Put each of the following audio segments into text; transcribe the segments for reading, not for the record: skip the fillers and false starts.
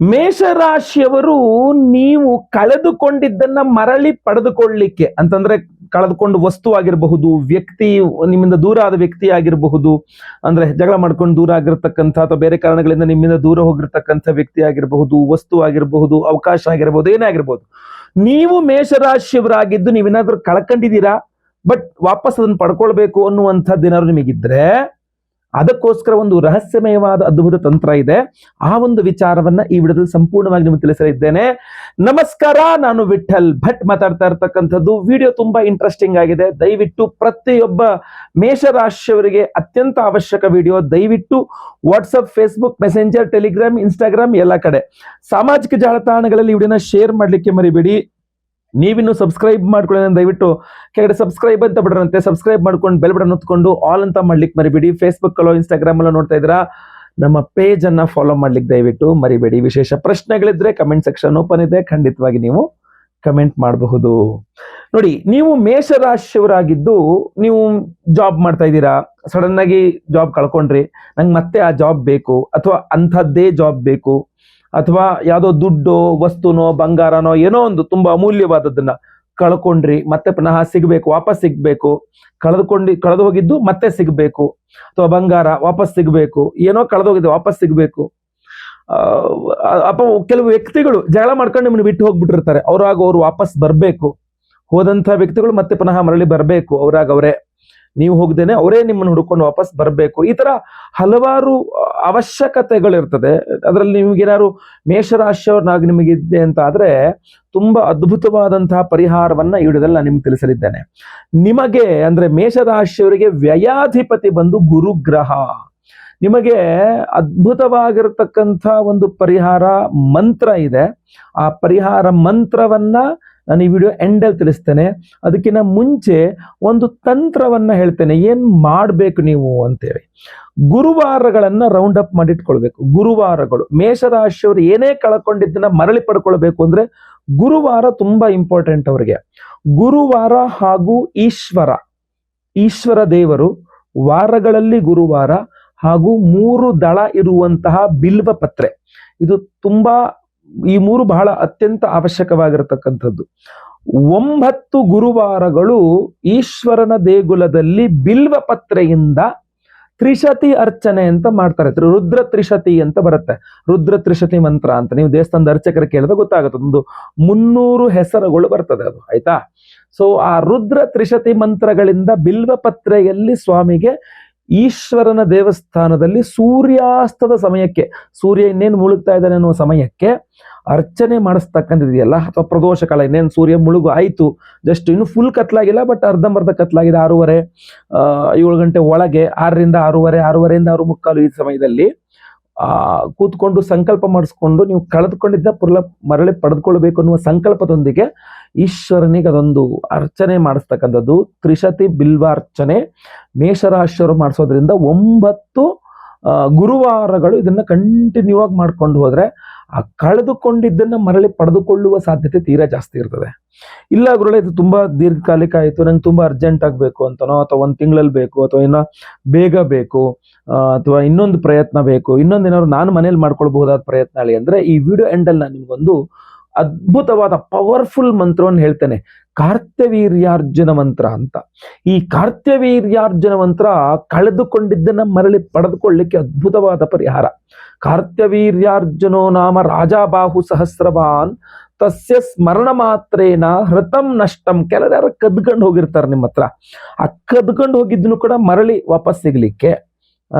ಮೇಷರಾಶಿಯವರು ನೀವು ಕಳೆದುಕೊಂಡಿದ್ದನ್ನ ಮರಳಿ ಪಡೆದುಕೊಳ್ಳಿಕ್ಕೆ ಅಂತಂದ್ರೆ ಕಳೆದುಕೊಂಡು ವಸ್ತು ಆಗಿರಬಹುದು, ವ್ಯಕ್ತಿ ನಿಮ್ಮಿಂದ ದೂರ ಆದ ವ್ಯಕ್ತಿ ಆಗಿರಬಹುದು, ಅಂದ್ರೆ ಜಗಳ ಮಾಡ್ಕೊಂಡು ದೂರ ಆಗಿರ್ತಕ್ಕಂಥ ಅಥವಾ ಬೇರೆ ಕಾರಣಗಳಿಂದ ನಿಮ್ಮಿಂದ ದೂರ ಹೋಗಿರ್ತಕ್ಕಂಥ ವ್ಯಕ್ತಿ ಆಗಿರಬಹುದು, ವಸ್ತು ಆಗಿರಬಹುದು, ಅವಕಾಶ ಆಗಿರಬಹುದು, ಏನೇ ಆಗಿರ್ಬೋದು. ನೀವು ಮೇಷರಾಶಿಯವರಾಗಿದ್ದು ನೀವೇನಾದ್ರೂ ಕಳ್ಕೊಂಡಿದ್ದೀರಾ, ಬಟ್ ವಾಪಸ್ ಅದನ್ನು ಪಡ್ಕೊಳ್ಬೇಕು ಅನ್ನುವಂಥದ್ದು ಏನಾದ್ರು ನಿಮಗಿದ್ರೆ ಅದಕ್ಕೋಸ್ಕರ ಒಂದು ರಹಸ್ಯಮಯವಾದ ಅದ್ಭುತ ತಂತ್ರ ಇದೆ. ಆ ಒಂದು ವಿಚಾರವನ್ನ ಈ ವಿಡಿಯೋದಲ್ಲಿ ಸಂಪೂರ್ಣವಾಗಿ ನಿಮಗೆ ತಿಳಿಸಲಿದ್ದೇನೆ. ನಮಸ್ಕಾರ, ನಾನು ವಿಠಲ್ ಭಟ್ ಮಾತಾಡ್ತಾ ಇರ್ತಕ್ಕಂಥದ್ದು. ವಿಡಿಯೋ ತುಂಬಾ ಇಂಟ್ರೆಸ್ಟಿಂಗ್ ಆಗಿದೆ. ದಯವಿಟ್ಟು ಪ್ರತಿಯೊಬ್ಬ ಮೇಷರಾಶಿಯವರಿಗೆ ಅತ್ಯಂತ ಅವಶ್ಯಕ ವಿಡಿಯೋ. ದಯವಿಟ್ಟು WhatsApp, Facebook, messenger, Telegram, Instagram ಎಲ್ಲ ಕಡೆ ಸಾಮಾಜಿಕ ಜಾಲತಾಣಗಳಲ್ಲಿ ವಿಡಿಯೋನ ಶೇರ್ ಮಾಡ್ಲಿಕ್ಕೆ ಮರಿಬೇಡಿ. ನೀವಿನ್ನು ಸಬ್ಸ್ಕ್ರೈಬ್ ಮಾಡ್ಕೊಳ್ಳಿ, ದಯವಿಟ್ಟು ಕೆಳಗಡೆ ಸಬ್ಸ್ಕ್ರೈಬ್ ಅಂತ ಬಿಡ್ರಂತೆ, ಸಬ್ಸ್ಕ್ರೈಬ್ ಮಾಡ್ಕೊಂಡು ಬೆಲ್ ಬಟನ್ ಒತ್ಕೊಂಡು ಆಲ್ ಅಂತ ಮಾಡ್ಲಿಕ್ಕೆ ಮರಿಬೇಡಿ. ಫೇಸ್ಬುಕ್ ಅಲ್ಲೋ ಇನ್ಸ್ಟಾಗ್ರಾಮ್ ಅಲ್ಲೋ ನೋಡ್ತಾ ಇದ್ದೀರಾ, ನಮ್ಮ ಪೇಜ್ ಅನ್ನ ಫಾಲೋ ಮಾಡ್ಲಿಕ್ಕೆ ದಯವಿಟ್ಟು ಮರಿಬೇಡಿ. ವಿಶೇಷ ಪ್ರಶ್ನೆಗಳಿದ್ರೆ ಕಮೆಂಟ್ ಸೆಕ್ಷನ್ ಓಪನ್ ಇದೆ, ಖಂಡಿತವಾಗಿ ನೀವು ಕಮೆಂಟ್ ಮಾಡಬಹುದು. ನೋಡಿ, ನೀವು ಮೇಷರಾಶಿಯವರಾಗಿದ್ದು ನೀವು ಜಾಬ್ ಮಾಡ್ತಾ ಇದ್ದೀರಾ, ಸಡನ್ ಆಗಿ ಜಾಬ್ ಕಳ್ಕೊಂಡ್ರಿ, ನಂಗೆ ಮತ್ತೆ ಆ ಜಾಬ್ ಬೇಕು ಅಥವಾ ಅಂಥದ್ದೇ ಜಾಬ್ ಬೇಕು, ಅಥವಾ ಯಾವುದೋ ದುಡ್ಡು, ವಸ್ತುನೋ, ಬಂಗಾರನೋ, ಏನೋ ಒಂದು ತುಂಬಾ ಅಮೂಲ್ಯವಾದದ್ದನ್ನ ಕಳ್ಕೊಂಡ್ರಿ, ಮತ್ತೆ ಪುನಃ ಸಿಗ್ಬೇಕು, ವಾಪಸ್ ಸಿಗ್ಬೇಕು, ಕಳೆದು ಹೋಗಿದ್ದು ಮತ್ತೆ ಸಿಗ್ಬೇಕು, ಅಥವಾ ಬಂಗಾರ ವಾಪಸ್ ಸಿಗ್ಬೇಕು, ಏನೋ ಕಳೆದೋಗಿದ್ದು ವಾಪಸ್ ಸಿಗ್ಬೇಕು. ಕೆಲವು ವ್ಯಕ್ತಿಗಳು ಜಗಳ ಮಾಡ್ಕೊಂಡು ನಿಮ್ಮನ್ನು ಬಿಟ್ಟು ಹೋಗ್ಬಿಟ್ಟಿರ್ತಾರೆ, ಅವ್ರು ವಾಪಸ್ ಬರ್ಬೇಕು. ಹೋದಂಥ ವ್ಯಕ್ತಿಗಳು ಮತ್ತೆ ಪುನಃ ಮರಳಿ ಬರ್ಬೇಕು, ಅವರೇ ನೀವು ಹೋಗ್ದೇನೆ ಅವರೇ ನಿಮ್ಮನ್ನು ಹುಡ್ಕೊಂಡು ವಾಪಸ್ ಬರಬೇಕು. ಈ ತರ ಹಲವಾರು ಅವಶ್ಯಕತೆಗಳಿರ್ತದೆ. ಅದರಲ್ಲಿ ನಿಮ್ಗೇನಾದ್ರು ಮೇಷರಾಶಿಯವ್ರನ್ನಾಗಿ ನಿಮಗಿದೆ ಅಂತ ಆದ್ರೆ ತುಂಬಾ ಅದ್ಭುತವಾದಂತಹ ಪರಿಹಾರವನ್ನ ಈ ವಿಡಿಯೋದಲ್ಲಿ ನಾನು ನಿಮ್ಗೆ ತಿಳಿಸಲಿದ್ದೇನೆ. ನಿಮಗೆ ಅಂದ್ರೆ ಮೇಷರಾಶಿಯವರಿಗೆ ವ್ಯಯಾಧಿಪತಿ ಬಂದು ಗುರುಗ್ರಹ. ನಿಮಗೆ ಅದ್ಭುತವಾಗಿರತಕ್ಕಂಥ ಒಂದು ಪರಿಹಾರ ಮಂತ್ರ ಇದೆ. ಆ ಪರಿಹಾರ ಮಂತ್ರವನ್ನ ನಾನು ಈ ವಿಡಿಯೋ ಎಂಡಲ್ಲಿ ತಿಳಿಸ್ತೇನೆ. ಅದಕ್ಕಿಂತ ಮುಂಚೆ ಒಂದು ತಂತ್ರವನ್ನ ಹೇಳ್ತೇನೆ, ಏನ್ ಮಾಡ್ಬೇಕು ನೀವು ಅಂತೇಳಿ. ಗುರುವಾರಗಳನ್ನ ರೌಂಡ್ ಅಪ್ ಮಾಡಿಟ್ಕೊಳ್ಬೇಕು. ಗುರುವಾರಗಳು ಮೇಷರಾಶಿಯವರು ಏನೇ ಕಳ್ಕೊಂಡಿದ್ದನ್ನ ಮರಳಿ ಪಡ್ಕೊಳ್ಬೇಕು ಅಂದ್ರೆ ಗುರುವಾರ ತುಂಬಾ ಇಂಪಾರ್ಟೆಂಟ್ ಅವರಿಗೆ. ಗುರುವಾರ ಹಾಗೂ ಈಶ್ವರ ದೇವರು, ವಾರಗಳಲ್ಲಿ ಗುರುವಾರ ಹಾಗೂ 3 ದಳ ಇರುವಂತಹ ಬಿಲ್ವ ಪತ್ರೆ, ಇದು ತುಂಬಾ, ಈ 3 ಬಹಳ ಅತ್ಯಂತ ಅವಶ್ಯಕವಾಗಿರತಕ್ಕಂಥದ್ದು. 9 ಗುರುವಾರಗಳು ಈಶ್ವರನ ದೇಗುಲದಲ್ಲಿ ಬಿಲ್ವ ಪತ್ರೆಯಿಂದ ತ್ರಿಶತಿ ಅರ್ಚನೆ ಅಂತ ಮಾಡ್ತಾರೆ. ರುದ್ರ ತ್ರಿಶತಿ ಅಂತ ಬರುತ್ತೆ, ರುದ್ರ ತ್ರಿಶತಿ ಮಂತ್ರ ಅಂತ. ನೀವು ದೇವಸ್ಥಾನದ ಅರ್ಚಕರ ಕೇಳಿದ್ರೆ ಗೊತ್ತಾಗುತ್ತೆ, ಒಂದು 300 ಹೆಸರುಗಳು ಬರ್ತದೆ ಅದು, ಆಯ್ತಾ. ಸೊ ಆ ರುದ್ರ ತ್ರಿಶತಿ ಮಂತ್ರಗಳಿಂದ ಬಿಲ್ವ ಪತ್ರೆಯಲ್ಲಿ ಸ್ವಾಮಿಗೆ ಈಶ್ವರನ ದೇವಸ್ಥಾನದಲ್ಲಿ ಸೂರ್ಯಾಸ್ತದ ಸಮಯಕ್ಕೆ, ಸೂರ್ಯ ಇನ್ನೇನು ಮುಳುಗ್ತಾ ಇದ್ದಾನೆ ಅನ್ನುವ ಸಮಯಕ್ಕೆ ಅರ್ಚನೆ ಮಾಡಿಸ್ತಕ್ಕಂಥದ್ದಿದೆಯಲ್ಲ, ಅಥವಾ ಪ್ರದೋಷ ಕಾಲ, ಇನ್ನೇನು ಸೂರ್ಯ ಮುಳುಗು ಆಯ್ತು, ಜಸ್ಟ್ ಇನ್ನು ಫುಲ್ ಕತ್ಲಾಗಿಲ್ಲ, ಬಟ್ ಅರ್ಧಂಬರ್ಧ ಕತ್ಲಾಗಿದೆ, 6:30 7 ಗಂಟೆ ಒಳಗೆ, 6ರಿಂದ 6:30, 6:30ಯಿಂದ 6:45 ಈ ಸಮಯದಲ್ಲಿ ಕೂತ್ಕೊಂಡು ಸಂಕಲ್ಪ ಮಾಡಿಸ್ಕೊಂಡು ನೀವು ಕಳೆದುಕೊಂಡಿದ್ದ ಮರಳಿ ಪಡೆದುಕೊಳ್ಬೇಕು ಅನ್ನುವ ಸಂಕಲ್ಪದೊಂದಿಗೆ ಈಶ್ವರನಿಗೆ ಅದೊಂದು ಅರ್ಚನೆ ಮಾಡಿಸ್ತಕ್ಕಂಥದ್ದು. ತ್ರಿಶತಿ ಬಿಲ್ವಾರ್ಚನೆ ಮೇಷರಾಶಿಯವರು ಮಾಡಿಸೋದ್ರಿಂದ 9 ಗುರುವಾರಗಳು ಇದನ್ನ ಕಂಟಿನ್ಯೂ ಆಗಿ ಮಾಡ್ಕೊಂಡು ಹೋದ್ರೆ ಆ ಕಳೆದುಕೊಂಡಿದ್ದನ್ನ ಮರಳಿ ಪಡೆದುಕೊಳ್ಳುವ ಸಾಧ್ಯತೆ ತೀರಾ ಜಾಸ್ತಿ ಇರ್ತದೆ. ಇಲ್ಲ ಗುರುಳೆ, ಇದು ತುಂಬಾ ದೀರ್ಘಕಾಲಿಕ ಆಯ್ತು, ನಂಗೆ ತುಂಬಾ ಅರ್ಜೆಂಟ್ ಆಗ್ಬೇಕು ಅಂತನೋ, ಅಥವಾ 1 ತಿಂಗಳಲ್ಲಿ ಬೇಕು, ಅಥವಾ ಏನೋ ಬೇಗ ಬೇಕು, ಅಥವಾ ಇನ್ನೊಂದು ಪ್ರಯತ್ನ ಬೇಕು, ಇನ್ನೊಂದೇನಾದ್ರು ನಾನು ಮನೇಲಿ ಮಾಡ್ಕೊಳ್ಬಹುದಾದ ಪ್ರಯತ್ನ ಹೇಳಿ ಅಂದ್ರೆ ಈ ವಿಡಿಯೋ ಎಂಡಲ್ಲಿ ನಾನು ನಿಮ್ಗೊಂದು ಅದ್ಭುತವಾದ ಪವರ್ಫುಲ್ ಮಂತ್ರವನ್ನು ಹೇಳ್ತೇನೆ, ಕಾರ್ತ್ಯವೀರ್ಯಾರ್ಜುನ ಮಂತ್ರ ಅಂತ. ಈ ಕಾರ್ತ್ಯವೀರ್ಯಾರ್ಜುನ ಮಂತ್ರ ಕಳೆದುಕೊಂಡಿದ್ದನ್ನ ಮರಳಿ ಪಡೆದುಕೊಳ್ಳಿಕ್ಕೆ ಅದ್ಭುತವಾದ ಪರಿಹಾರ. ಕಾರ್ತ್ಯವೀರ್ಯಾರ್ಜುನೋ ನಾಮ ರಾಜಾಬಾಹು ಸಹಸ್ರವಾನ್ ತಸ್ಯ ಸ್ಮರಣ ಮಾತ್ರೇನ ಹೃತಂ ನಷ್ಟಂ. ಕೆಲವ್ಯಾರು ಕದ್ಕೊಂಡು ಹೋಗಿರ್ತಾರೆ ನಿಮ್ಮ ಹತ್ರ, ಆ ಕದ್ಕೊಂಡು ಹೋಗಿದ್ದನ್ನು ಕೂಡ ಮರಳಿ ವಾಪಸ್ ಸಿಗ್ಲಿಕ್ಕೆ,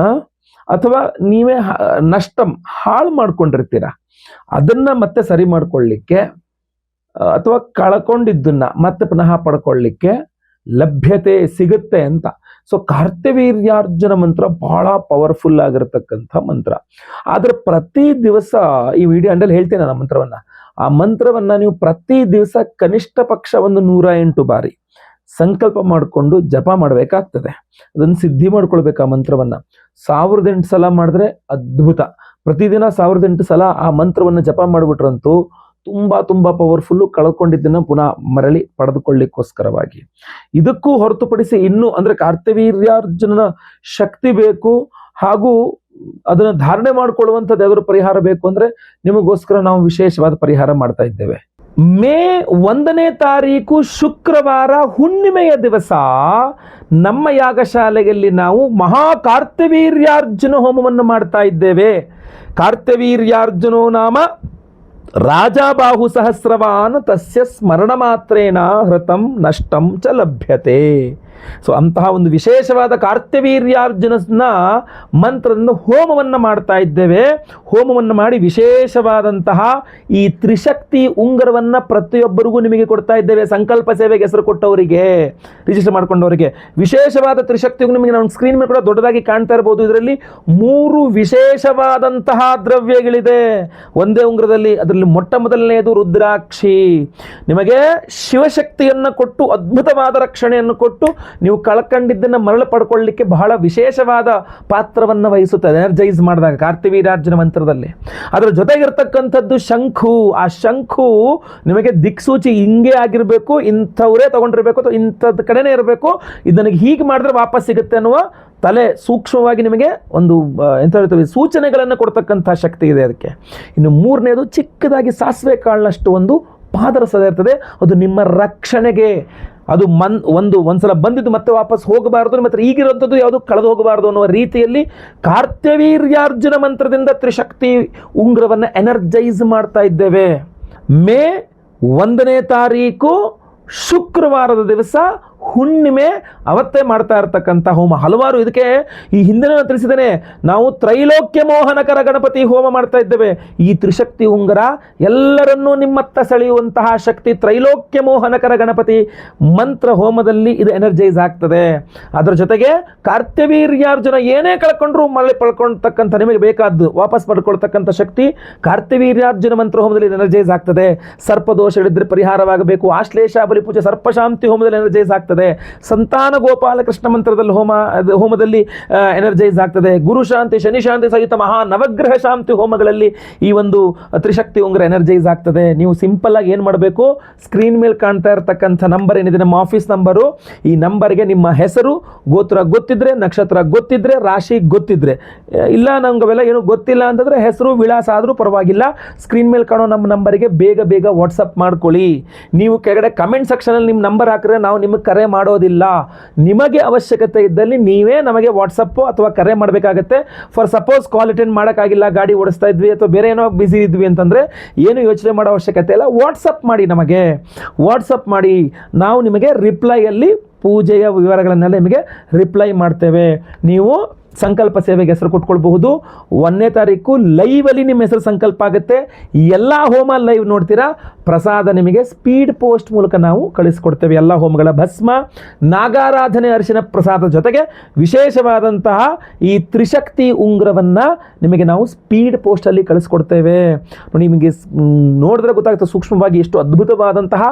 ಅಥವಾ ನೀವೇ ನಷ್ಟಂ ಹಾಳು ಮಾಡ್ಕೊಂಡಿರ್ತೀರ, ಅದನ್ನ ಮತ್ತೆ ಸರಿ ಮಾಡ್ಕೊಳ್ಳಿಕ್ಕೆ, ಅಥವಾ ಕಳ್ಕೊಂಡಿದ್ದನ್ನ ಮತ್ತೆ ಪುನಃ ಪಡ್ಕೊಳ್ಳಿಕ್ಕೆ ಲಭ್ಯತೆ ಸಿಗುತ್ತೆ ಅಂತ. ಸೊ ಕಾರ್ತ್ಯವೀರ್ಯಾರ್ಜುನ ಮಂತ್ರ ಬಹಳ ಪವರ್ಫುಲ್ ಆಗಿರತಕ್ಕಂಥ ಮಂತ್ರ. ಆದ್ರೆ ಪ್ರತಿ ದಿವಸ ಈ ವಿಡಿಯೋ ಅಂಡಲ್ಲಿ ಹೇಳ್ತೇನೆ ಆ ಮಂತ್ರವನ್ನ. ಆ ಮಂತ್ರವನ್ನ ನೀವು ಪ್ರತಿ ದಿವಸ ಕನಿಷ್ಠ ಪಕ್ಷ ಒಂದು 108 ಬಾರಿ ಸಂಕಲ್ಪ ಮಾಡಿಕೊಂಡು ಜಪ ಮಾಡಬೇಕಾಗ್ತದೆ. ಅದನ್ನು ಸಿದ್ಧಿ ಮಾಡ್ಕೊಳ್ಬೇಕು. ಆ ಮಂತ್ರವನ್ನ 1008 ಸಲ ಮಾಡಿದ್ರೆ ಅದ್ಭುತ. ಪ್ರತಿದಿನ 1008 ಸಲ ಆ ಮಂತ್ರವನ್ನ ಜಪ ಮಾಡ್ಬಿಟ್ರಂತೂ ತುಂಬಾ ತುಂಬಾ ಪವರ್ಫುಲ್ಲು, ಕಳ್ಕೊಂಡಿದ್ದನ್ನ ಪುನಃ ಮರಳಿ ಪಡೆದುಕೊಳ್ಳಿಕ್ಕೋಸ್ಕರವಾಗಿ. ಇದಕ್ಕೂ ಹೊರತುಪಡಿಸಿ ಇನ್ನು ಅಂದ್ರೆ ಕಾರ್ತ್ಯವೀರ್ಯಾರ್ಜುನನ ಶಕ್ತಿ ಬೇಕು, ಹಾಗೂ ಅದನ್ನು ಧಾರಣೆ ಮಾಡಿಕೊಳ್ಳುವಂಥದ್ದು ಯಾವ್ದಾದ್ರು ಪರಿಹಾರ ಬೇಕು ಅಂದ್ರೆ ನಿಮಗೋಸ್ಕರ ನಾವು ವಿಶೇಷವಾದ ಪರಿಹಾರ ಮಾಡ್ತಾ ಇದ್ದೇವೆ. ಮೇ 1ನೇ ತಾರೀಕು ಶುಕ್ರವಾರ ಹುಣ್ಣಿಮೆಯ ದಿವಸ ನಮ್ಮ ಯಾಗಶಾಲೆಯಲ್ಲಿ ನಾವು ಮಹಾ ಕಾರ್ತವೀರ್ಯಾರ್ಜುನ ಹೋಮವನ್ನು ಮಾಡ್ತಾ ಇದ್ದೇವೆ. ಕಾರ್ತವೀರ್ಯಾರ್ಜುನೋ ನಾಮ ರಾಜಾಬಾಹು ಸಹಸ್ರವಾನ್ ತಸ್ಯ ಸ್ಮರಣ ಮಾತ್ರೇನ ಹೃತಂ ನಷ್ಟಂ ಚ ಲಭ್ಯತೆ. ಸೊ ಅಂತಹ ಒಂದು ವಿಶೇಷವಾದ ಕಾರ್ತವೀರ್ಯಾರ್ಜುನನ ಮಂತ್ರದಿಂದ ಹೋಮವನ್ನು ಮಾಡ್ತಾ ಇದ್ದೇವೆ. ಹೋಮವನ್ನು ಮಾಡಿ ವಿಶೇಷವಾದಂತಹ ಈ ತ್ರಿಶಕ್ತಿ ಉಂಗುರವನ್ನು ಪ್ರತಿಯೊಬ್ಬರಿಗೂ ನಿಮಗೆ ಕೊಡ್ತಾ ಇದ್ದೇವೆ. ಸಂಕಲ್ಪ ಸೇವೆಗೆ ಹೆಸರು ಕೊಟ್ಟವರಿಗೆ, ರಿಜಿಸ್ಟರ್ ಮಾಡ್ಕೊಂಡವರಿಗೆ ವಿಶೇಷವಾದ ತ್ರಿಶಕ್ತಿ ಉಂಗುರ ನಿಮಗೆ ನಾವು ಸ್ಕ್ರೀನ್ ಮೇಲೆ ಕೂಡ ದೊಡ್ಡದಾಗಿ ಕಾಣ್ತಾ ಇರಬಹುದು. ಇದರಲ್ಲಿ 3 ವಿಶೇಷವಾದಂತಹ ದ್ರವ್ಯಗಳಿದೆ ಒಂದೇ ಉಂಗುರದಲ್ಲಿ. ಅದರಲ್ಲಿ ಮೊಟ್ಟ ಮೊದಲನೆಯದು ರುದ್ರಾಕ್ಷಿ. ನಿಮಗೆ ಶಿವಶಕ್ತಿಯನ್ನು ಕೊಟ್ಟು ಅದ್ಭುತವಾದ ರಕ್ಷಣೆಯನ್ನು ಕೊಟ್ಟು ನೀವು ಕಳ್ಕೊಂಡಿದ್ದನ್ನು ಮರಳು ಪಡ್ಕೊಳ್ಳಿಕ್ಕೆ ಬಹಳ ವಿಶೇಷವಾದ ಪಾತ್ರವನ್ನು ವಹಿಸುತ್ತದೆ ಎನರ್ಜೈಸ್ ಮಾಡಿದಾಗ ಕಾರ್ತವೀರ್ಯಾರ್ಜುನ ಮಂತ್ರದಲ್ಲಿ. ಅದರ ಜೊತೆಗಿರ್ತಕ್ಕಂಥದ್ದು ಶಂಖು. ಆ ಶಂಖು ನಿಮಗೆ ದಿಕ್ಸೂಚಿ ಹಿಂಗೆ ಆಗಿರಬೇಕು, ಇಂಥವರೇ ತಗೊಂಡಿರ್ಬೇಕು ಅಥವಾ ಇಂಥದ್ದು ಕಡೆನೇ ಇರಬೇಕು, ಇದನಿಗೆ ಹೀಗೆ ಮಾಡಿದ್ರೆ ವಾಪಸ್ ಸಿಗುತ್ತೆ ಅನ್ನುವ ತಲೆ ಸೂಕ್ಷ್ಮವಾಗಿ ನಿಮಗೆ ಒಂದು ಎಂತ ಹೇಳ್ತೀವಿ ಸೂಚನೆಗಳನ್ನು ಕೊಡ್ತಕ್ಕಂಥ ಶಕ್ತಿ ಇದೆ ಅದಕ್ಕೆ. ಇನ್ನು 3ನೇದು ಚಿಕ್ಕದಾಗಿ ಸಾಸಿವೆ ಕಾಳಿನಷ್ಟು ಒಂದು ಪಾದರಸ ಇರ್ತದೆ. ಅದು ನಿಮ್ಮ ರಕ್ಷಣೆಗೆ. ಅದು ಒಂದ್ಸಲ ಬಂದಿದ್ದು ಮತ್ತೆ ವಾಪಸ್ ಹೋಗಬಾರ್ದು, ಮತ್ತೆ ಈಗಿರುವಂಥದ್ದು ಯಾವುದು ಕಳೆದು ಹೋಗಬಾರ್ದು ಅನ್ನುವ ರೀತಿಯಲ್ಲಿ ಕಾರ್ತವೀರ್ಯಾರ್ಜುನ ಮಂತ್ರದಿಂದ ತ್ರಿಶಕ್ತಿ ಉಂಗುರವನ್ನು ಎನರ್ಜೈಸ್ ಮಾಡ್ತಾ ಇದ್ದೇವೆ. ಮೇ 1ನೇ ತಾರೀಕು ಶುಕ್ರವಾರದ ದಿವಸ ಹುಣ್ಣಿಮೆ, ಅವತ್ತೇ ಮಾಡ್ತಾ ಇರ್ತಕ್ಕಂಥ ಹೋಮ. ಹಲವಾರು ಇದಕ್ಕೆ ಈ ಹಿಂದೆ ನಾನು ತಿಳಿಸಿದ್ದೇನೆ, ನಾವು ತ್ರೈಲೋಕ್ಯ ಮೋಹನಕರ ಗಣಪತಿ ಹೋಮ ಮಾಡ್ತಾ ಇದ್ದೇವೆ. ಈ ತ್ರಿಶಕ್ತಿ ಉಂಗುರ ಎಲ್ಲರನ್ನೂ ನಿಮ್ಮತ್ತ ಸೆಳೆಯುವಂತಹ ಶಕ್ತಿ. ತ್ರೈಲೋಕ್ಯ ಮೋಹನಕರ ಗಣಪತಿ ಮಂತ್ರ ಹೋಮದಲ್ಲಿ ಇದು ಎನರ್ಜೈಸ್ ಆಗ್ತದೆ. ಅದರ ಜೊತೆಗೆ ಕಾರ್ತವೀರ್ಯಾರ್ಜುನ ಏನೇ ಕಳ್ಕೊಂಡ್ರು ಮರಳಿ ಪಡ್ಕೊಳ್ತಕ್ಕಂಥ ನಿಮಗೆ ಬೇಕಾದ್ದು ವಾಪಸ್ ಪಡ್ಕೊಳ್ತಕ್ಕಂಥ ಶಕ್ತಿ ಕಾರ್ತವೀರ್ಯಾರ್ಜುನ ಮಂತ್ರ ಹೋಮದಲ್ಲಿ ಎನರ್ಜೈಸ್ ಆಗ್ತದೆ. ಸರ್ಪದೋಷಗಳಿದ್ರೆ ಪರಿಹಾರವಾಗಬೇಕು, ಆಶ್ಲೇಷ ಬಲಿಪೂಜೆ ಸರ್ಪಶಾಂತಿ ಹೋಮದಲ್ಲಿ ಎನರ್ಜೈಸ್ ಆಗ್ತದೆ. ಸಂತಾನ ಗೋಪಾಲಕೃಷ್ಣ ಮಂತ್ರದಲ್ಲಿ ಹೋಮದಲ್ಲಿ ಎನರ್ಜೈಸ್ ಆಗ್ತದೆ. ಗುರು ಶಾಂತಿ, ಶನಿ ಶಾಂತಿ ಸಹಿತ ಮಹಾ ನವಗ್ರಹ ಶಾಂತಿ ಹೋಮಗಳಲ್ಲಿ ಈ ಒಂದು ತ್ರಿಶಕ್ತಿ ಉಂಗುರ ಎನರ್ಜೈಸ್ ಆಗ್ತದೆ. ನೀವು ಸಿಂಪಲ್ ಆಗಿ ಏನು ಮಾಡಬೇಕು, ಸ್ಕ್ರೀನ್ ಮೇಲೆ ಕಾಣ್ತಾ ಇರತಕ್ಕಂಥ ನಂಬರ್ ಏನಿದೆ ನಮ್ಮ ಆಫೀಸ್ ನಂಬರು, ಈ ನಂಬರ್ಗೆ ನಿಮ್ಮ ಹೆಸರು, ಗೋತ್ರ ಗೊತ್ತಿದ್ರೆ, ನಕ್ಷತ್ರ ಗೊತ್ತಿದ್ರೆ, ರಾಶಿ ಗೊತ್ತಿದ್ರೆ, ಇಲ್ಲ ನಮ್ಗೆ ಅವೆಲ್ಲ ಏನು ಗೊತ್ತಿಲ್ಲ ಅಂತಂದ್ರೆ ಹೆಸರು ವಿಳಾಸ ಆದರೂ ಪರವಾಗಿಲ್ಲ, ಸ್ಕ್ರೀನ್ ಮೇಲೆ ಕಾಣೋ ನಮ್ಮ ನಂಬರಿಗೆ ಬೇಗ ವಾಟ್ಸಪ್ ಮಾಡ್ಕೊಳ್ಳಿ. ನೀವು ಕೆಳಗಡೆ ಕಮೆಂಟ್ ಸೆಕ್ಷನಲ್ಲಿ ನಿಮ್ಮ ನಂಬರ್ ಹಾಕಿದ್ರೆ ನಾವು ನಿಮಗೆ ಕರೆ ಮಾಡೋದಿಲ್ಲ. ನಿಮಗೆ ಅವಶ್ಯಕತೆ ಇದ್ದಲ್ಲಿ ನೀವೇ ನಮಗೆ ವಾಟ್ಸಪ್ ಅಥವಾ ಕರೆ ಮಾಡಬೇಕಾಗತ್ತೆ. ಫಾರ್ ಸಪೋಸ್ ಕಾಲ್ ಅಟೆಂಡ್ ಮಾಡೋಕ್ಕಾಗಿಲ್ಲ, ಗಾಡಿ ಓಡಿಸ್ತಾ ಇದ್ವಿ ಅಥವಾ ಬೇರೆ ಏನೋ ಬಿಸಿ ಇದ್ವಿ ಅಂತಂದರೆ ಏನು ಯೋಚನೆ ಮಾಡೋ ಅವಶ್ಯಕತೆ ಇಲ್ಲ. ವಾಟ್ಸಪ್ ಮಾಡಿ, ನಮಗೆ ವಾಟ್ಸಪ್ ಮಾಡಿ, ನಾವು ನಿಮಗೆ ರಿಪ್ಲೈಯಲ್ಲಿ ಪೂಜೆಯ ವಿವರಗಳನ್ನೆಲ್ಲ ನಿಮಗೆ ರಿಪ್ಲೈ ಮಾಡ್ತೇವೆ. ನೀವು ಸಂಕಲ್ಪ ಸೇವೆಗೆ ಹೆಸರು ಕೊಟ್ಕೊಳ್ಬಹುದು. 1ನೇ ತಾರೀಕು ಲೈವಲ್ಲಿ ನಿಮ್ಮ ಹೆಸರು ಸಂಕಲ್ಪ ಆಗುತ್ತೆ. ಎಲ್ಲ ಹೋಮ ಲೈವ್ ನೋಡ್ತೀರಾ. ಪ್ರಸಾದ ನಿಮಗೆ ಸ್ಪೀಡ್ ಪೋಸ್ಟ್ ಮೂಲಕ ನಾವು ಕಳಿಸ್ಕೊಡ್ತೇವೆ. ಎಲ್ಲ ಹೋಮಗಳ ಭಸ್ಮ, ನಾಗಾರಾಧನೆ, ಅರಿಶಿನ ಪ್ರಸಾದ ಜೊತೆಗೆ ವಿಶೇಷವಾದಂತಹ ಈ ತ್ರಿಶಕ್ತಿ ಉಂಗುರವನ್ನು ನಿಮಗೆ ನಾವು ಸ್ಪೀಡ್ ಪೋಸ್ಟಲ್ಲಿ ಕಳಿಸ್ಕೊಡ್ತೇವೆ. ನೋಡಿ, ನಿಮಗೆ ನೋಡಿದ್ರೆ ಗೊತ್ತಾಗುತ್ತೆ ಸೂಕ್ಷ್ಮವಾಗಿ ಎಷ್ಟು ಅದ್ಭುತವಾದಂತಹ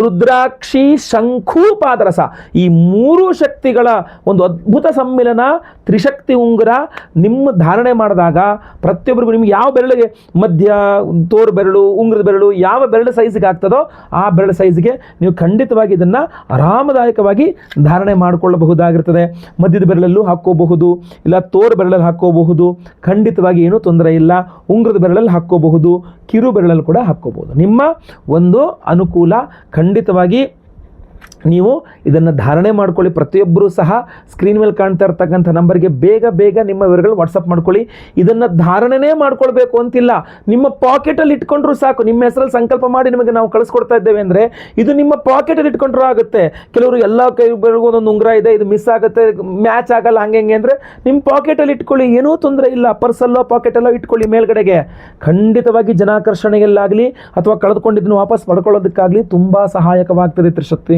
ರುದ್ರಾಕ್ಷಿ, ಶಂಖು, ಪಾದರಸ, ಈ 3 ಶಕ್ತಿಗಳ ಒಂದು ಅದ್ಭುತ ಸಮ್ಮಿಲನ ತ್ರಿಶಕ್ತಿ ಉಂಗುರ ನಿಮ್ಮ ಧಾರಣೆ ಮಾಡಿದಾಗ ಪ್ರತಿಯೊಬ್ಬರಿಗೂ ನಿಮ್ಗೆ ಯಾವ ಬೆರಳಿಗೆ ಮಧ್ಯ, ತೋರು ಬೆರಳು, ಉಂಗುರದ ಬೆರಳು ಯಾವ ಬೆರಳು ಸೈಜ್ಗೆ ಆಗ್ತದೋ ಆ ಬೆರಳು ಸೈಜ್ಗೆ ನೀವು ಖಂಡಿತವಾಗಿ ಇದನ್ನು ಆರಾಮದಾಯಕವಾಗಿ ಧಾರಣೆ ಮಾಡಿಕೊಳ್ಳಬಹುದಾಗಿರ್ತದೆ. ಮಧ್ಯದ ಬೆರಳಲ್ಲೂ ಹಾಕ್ಕೋಬಹುದು, ಇಲ್ಲ ತೋರು ಬೆರಳಲ್ಲಿ ಹಾಕ್ಕೋಬಹುದು, ಖಂಡಿತವಾಗಿ ಏನೂ ತೊಂದರೆ ಇಲ್ಲ. ಉಂಗುರದ ಬೆರಳಲ್ಲಿ ಹಾಕ್ಕೋಬಹುದು, ಕಿರು ಬೆರಳಲ್ಲಿ ಕೂಡ ಹಾಕ್ಕೋಬಹುದು. ನಿಮ್ಮ ಒಂದು ಅನುಕೂಲ. ಖಂಡಿತವಾಗಿ ನೀವು ಇದನ್ನು ಧಾರಣೆ ಮಾಡ್ಕೊಳ್ಳಿ. ಪ್ರತಿಯೊಬ್ಬರೂ ಸಹ ಸ್ಕ್ರೀನ್ ಮೇಲೆ ಕಾಣ್ತಾ ಇರ್ತಕ್ಕಂಥ ನಂಬರ್ಗೆ ಬೇಗ ನಿಮ್ಮ ವಿವರಗಳು ವಾಟ್ಸಪ್ ಮಾಡ್ಕೊಳ್ಳಿ. ಇದನ್ನು ಧಾರಣೆನೇ ಮಾಡ್ಕೊಳ್ಬೇಕು ಅಂತಿಲ್ಲ, ನಿಮ್ಮ ಪಾಕೆಟಲ್ಲಿ ಇಟ್ಕೊಂಡ್ರೂ ಸಾಕು. ನಿಮ್ಮ ಹೆಸರಲ್ಲಿ ಸಂಕಲ್ಪ ಮಾಡಿ ನಿಮಗೆ ನಾವು ಕಳಿಸ್ಕೊಡ್ತಾ ಇದ್ದೇವೆ ಅಂದರೆ ಇದು ನಿಮ್ಮ ಪಾಕೆಟಲ್ಲಿ ಇಟ್ಕೊಂಡ್ರೂ ಆಗುತ್ತೆ. ಕೆಲವರು ಎಲ್ಲ ಕೈ ಬೆರಳಿಗೂ ಒಂದೊಂದು ಉಂಗುರ ಇದೆ, ಇದು ಮಿಸ್ ಆಗುತ್ತೆ, ಮ್ಯಾಚ್ ಆಗಲ್ಲ, ಹಂಗೆ ಅಂದರೆ ನಿಮ್ಮ ಪಾಕೆಟಲ್ಲಿ ಇಟ್ಕೊಳ್ಳಿ, ಏನೂ ತೊಂದರೆ ಇಲ್ಲ. ಪರ್ಸಲ್ಲೋ ಪಾಕೆಟಲ್ಲೋ ಇಟ್ಕೊಳ್ಳಿ ಮೇಲ್ಗಡೆಗೆ. ಖಂಡಿತವಾಗಿ ಜನಾಕರ್ಷಣೆಗೆಲ್ಲಾಗಲಿ ಅಥವಾ ಕಳೆದುಕೊಂಡಿದ್ದನ್ನು ವಾಪಸ್ ಪಡ್ಕೊಳ್ಳೋದಕ್ಕಾಗಲಿ ತುಂಬ ಸಹಾಯಕವಾಗ್ತದೆ ತ್ರಿಶಕ್ತಿ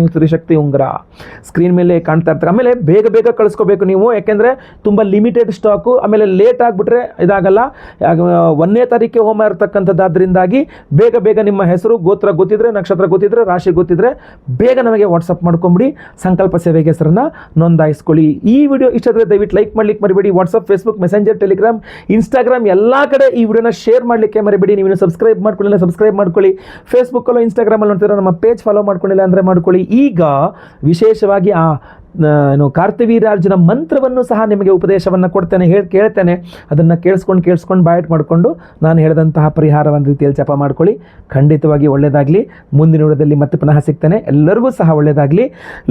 ಉಂಗುರ. ಸ್ಕ್ರೀನ್ ಮೇಲೆ ಕಾಣ್ತಾ ಇರ್ತಾರೆ. ಆಮೇಲೆ ಬೇಗ ಕಳಿಸ್ಕೋಬೇಕು ನೀವು, ಯಾಕೆಂದರೆ ತುಂಬ ಲಿಮಿಟೆಡ್ ಸ್ಟಾಕು. ಆಮೇಲೆ ಲೇಟ್ ಆಗಿಬಿಟ್ರೆ ಇದಾಗಲ್ಲ. 1ನೇ ತಾರೀಕಿಗೆ ಹೋಮ ಇರತಕ್ಕಂಥದ್ದಾದ್ರಿಂದಾಗಿ ಬೇಗ ನಿಮ್ಮ ಹೆಸರು, ಗೋತ್ರ ಗೊತ್ತಿದ್ರೆ, ನಕ್ಷತ್ರ ಗೊತ್ತಿದ್ರೆ, ರಾಶಿ ಗೊತ್ತಿದ್ರೆ ಬೇಗ ನಮಗೆ ವಾಟ್ಸಪ್ ಮಾಡ್ಕೊಂಬಿಡಿ. ಸಂಕಲ್ಪ ಸೇವೆಗೆ ಹೆಸರನ್ನು ನೋಂದಾಯಿಸ್ಕೊಳ್ಳಿ. ಈ ವಿಡಿಯೋ ಇಷ್ಟ ಆದರೆ ದಯವಿಟ್ಟು ಲೈಕ್ ಮಾಡ್ಲಿಕ್ಕೆ ಮರಿಬೇಡಿ. WhatsApp, Facebook, messenger, Telegram, Instagram ಎಲ್ಲ ಕಡೆ ಈ ವಿಡಿಯೋನ ಶೇರ್ ಮಾಡಲಿಕ್ಕೆ ಮರಿಬೇಡಿ. ನೀವು ಸಬ್ಸ್ಕ್ರೈಬ್ ಮಾಡ್ಕೊಳ್ಳಿ, ಸಬ್ಸ್ಕ್ರೈಬ್ ಮಾಡ್ಕೊಳ್ಳಿ. ಫೇಸ್ಬುಕ್ಕಲ್ಲೋ ಇನ್ಸ್ಟಾಗ್ರಾಮಲ್ಲಿ ನೋಡ್ತೀರಾ, ನಮ್ಮ ಪೇಜ್ ಫಾಲೋ ಮಾಡ್ಕೊಂಡಿಲ್ಲ ಅಂದರೆ ಮಾಡ್ಕೊಳ್ಳಿ. ಈಗ ವಿಶೇಷವಾಗಿ ಕಾರ್ತವೀರ್ಯಾರ್ಜುನ ಮಂತ್ರವನ್ನು ಸಹ ನಿಮಗೆ ಉಪದೇಶವನ್ನು ಕೊಡ್ತೇನೆ, ಕೇಳ್ತೇನೆ. ಅದನ್ನು ಕೇಳಿಸ್ಕೊಂಡು ಬಾಯ್ಟ್ ಮಾಡಿಕೊಂಡು ನಾನು ಹೇಳಿದಂತಹ ಪರಿಹಾರ ಒಂದು ರೀತಿಯಲ್ಲಿ ಜಪ ಮಾಡ್ಕೊಳ್ಳಿ. ಖಂಡಿತವಾಗಿ ಒಳ್ಳೆಯದಾಗಲಿ. ಮುಂದಿನ ವಿಡಿಯೋದಲ್ಲಿ ಮತ್ತೆ ಪುನಃ ಸಿಗ್ತೇನೆ. ಎಲ್ಲರಿಗೂ ಸಹ ಒಳ್ಳೆಯದಾಗಲಿ.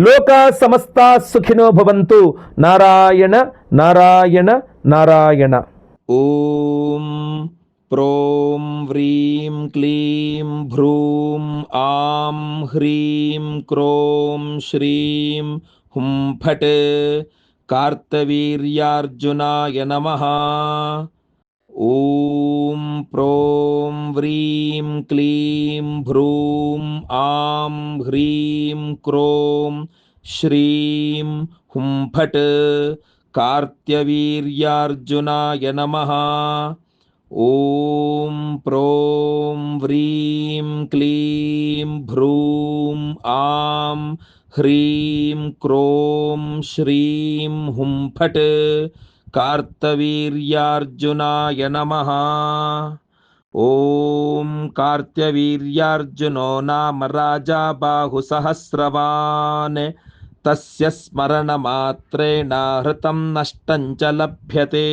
ಲೋಕ ಸಮಸ್ತ ಸುಖಿನೋ ಭವಂತು. ನಾರಾಯಣ ನಾರಾಯಣ ನಾರಾಯಣ. ಓಂ ಪ್ರೋಂ ವ್ರೀಂ ಕ್ಲೀಂ ಭ್ರೂಂ ಆಂ ಹ್ರೀಂ ಕ್ರೋಂ ಶ್ರೀಂ ಹುಂ ಫಟ್ ಕಾರ್ತವೀರ್ಯಾರ್ಜುನಾಯ ನಮಃ. ಓಂ ಪ್ರೋಂ ವ್ರೀಂ ಕ್ಲೀಂ ಭ್ರೂಂ ಆಂ ಹ್ರೀಂ ಕ್ರೋಂ ಶ್ರೀಂ ಹುಂ ಫಟ್ ಕಾರ್ತವೀರ್ಯಾರ್ಜುನಾಯ ನಮಃ. ಓಂ ಪ್ರೋಂ ವ್ರೀಂ ಕ್ಲೀಂ ಭ್ರೂಂ ಆಂ ಹ್ರೀಂ ಕ್ರೋಂ ಶ್ರೀಂ ಹುಂ ಫಟ್ ಕಾರ್ತವೀರ್ಯಾರ್ಜುನಾಯ ನಮಃ. ಓಂ ಕಾರ್ತವೀರ್ಯಾರ್ಜುನೋ ನಾಮ ರಾಜಾ ಬಾಹು ಸಹಸ್ರವಾನ್. ತಸ್ಯ ಸ್ಮರಣ ಮಾತ್ರೇಣ ಹೃತಂ ನಷ್ಟಂ ಚ ಲಭ್ಯತೆ.